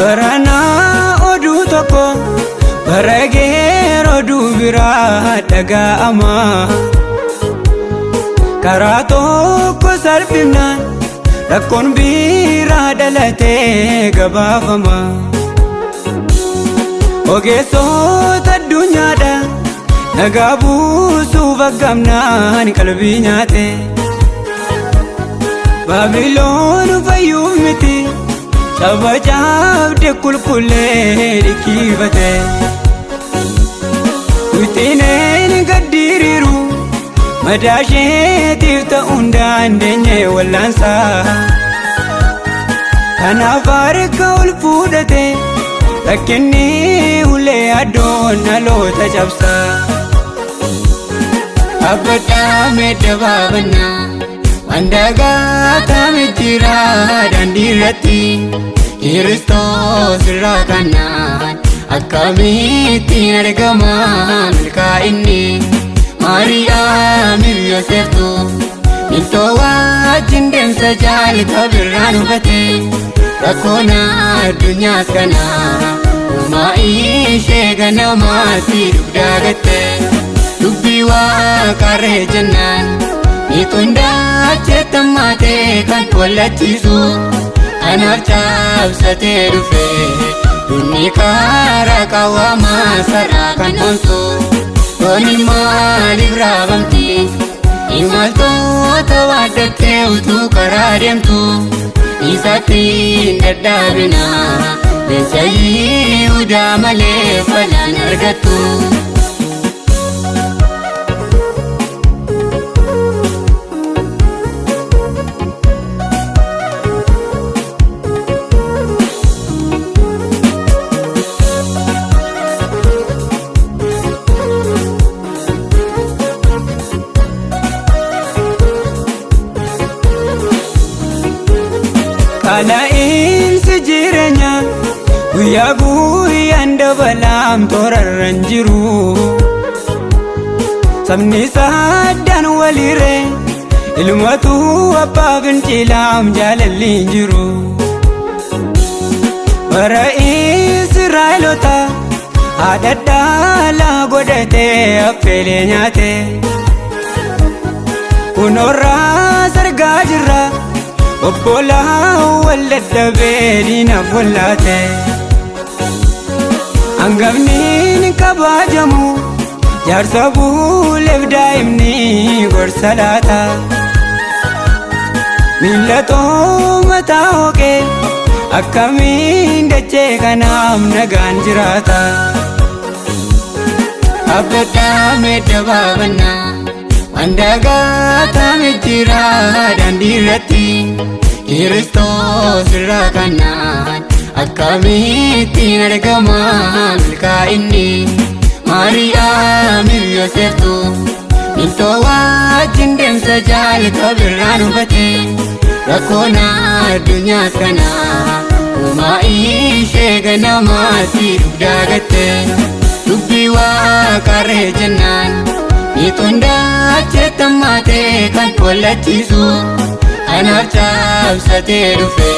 barana oduu tokko barageer oduu biraa dhaga'ama karaa tokko salphifnaan rakkoon biraa dhalatee gabaafama ogeessota addunyaadha nagaa buusuuf aggamnaan qalbii nyaate Baabiloon fayyuuf miti saba cabde qulqullee dhikkifate wixineen gaddiriiru madaasheetiif ta'uun dandeenye wallaansaa kanaaf harka ol fuudhate rakkinni ulee addoon dhaloota cabsa abbadhaa medda baabannaa Andagaa tamijjira dandiirratti Kiristoos irraa kanaan akkamittiin argama milkaa'inni Maariyaam Yooseftu miltoo wajjin deemsa jaalata birraan hubate rakkoon addunyaas kana uumaa ishee ganamaatti dugdaagatte dubbii waaqarree jennaan Nitundaa cheetamaatee kan wallachiisu anaaf cabsatee dhufe dunni karaa qawwamaa saraa kan onsu dooni maaliif raabamti imaltoota waaddattee utuu karaa deemtu isatti hin dadhabina leenca Yihuudaa malee falaan argattu. Qana'insi jireenya guyyaa guyyaan dabalaam toorarran jiru sabni saddaan walirree ilmatu abbaa fincilaam jaalalli jiru bara Israa'eelota haadha dhalaa godhatee affeelee nyaate kunoorraa sargaa jirra Obbolaa walladhabee diinaaf wallaate hangafni kabajamu jaarsa buuleef daa'imni gorsa laata millatoo mataa hooqee akkamiin dachee kanaaf nagaan jiraata abbadhaa medda baabannaa Andagaa tamijjira dandiirratti Kiristoos irraa kanaan akkamittiin argama milkaa'inni Maariyaam Yooseftu miltoo wajjin deemsa jaalata birraan hubate rakkoon addunyaas kana uumaa ishee ganamaatti dugdaagatte dubbii waaqarree jennaan Nitundaa cheetamaatee kan wallachiisu anaaf cabsatee dhufe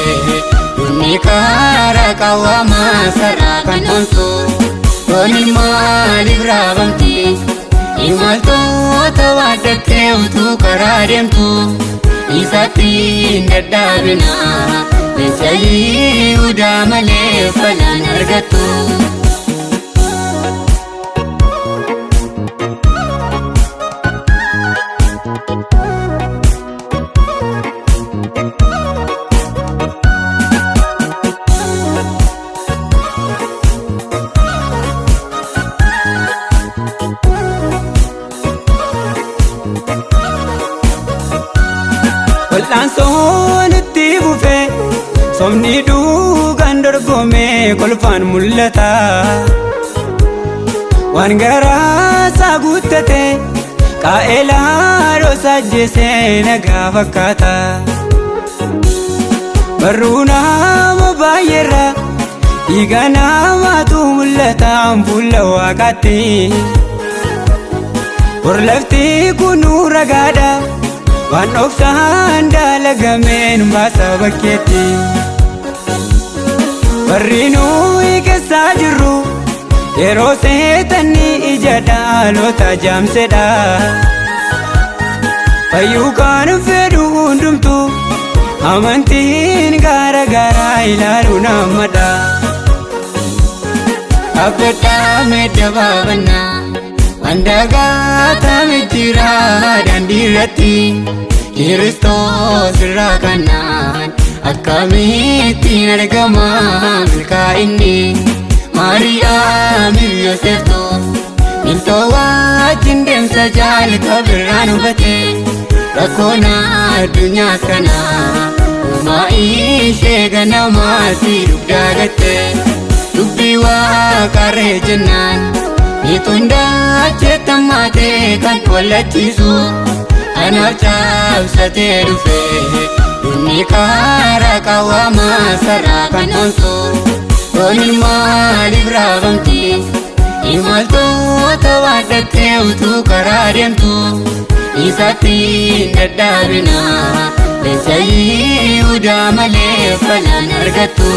dunni karaa qawwamaa saraa kan onsu dooni maaliif raabamti imaltoota waaddattee utuu karaa deemtu isatti hin dadhabina leenca Yihuudaa malee falaan argattu. Wal'aansoon itti buufee somni dhugaan dorgomee kolfaan mul'ata waan garaasaa guuttate qaa'elaa dhoosaa ajjeesee nagaa fakkaata barruu nama baay'eerra dhiiga namaatu mul'ataan fuula waaqaatti horlafti kunuu ragaadha waan dhoksaan dalagameen baasa bakkeetti warri nuyi keessa jirru yeroo seetanni ija dhaalota jaamsedha. Fayyuu kan fedhu hundumtu amantiin gara garaa ilaalu namadha. Abdadhaa medda baabannaa wandagaa taamijjira daandii irratti Kiristoos irraa kannaan akkamittiin argama milkaa'inni. Maariyaamiif Yooseftu miltoo wajjin deemsa jalqabirraan hubate rakkoon addunyaa kana uumaa ishee ganamaatti dugdaa gatte. Dubbii waaqarree jennaan miituun daachetta maatee kan wallachiisu kanaaf cabsatee dhufe inni karaa qawwamaa sarara kan onsu. Yooniin maaliif raafamti imaltoota waaddattee utuu karaa deemtu isaatti dadhaabina leenca Yihudaa malee falan argattu.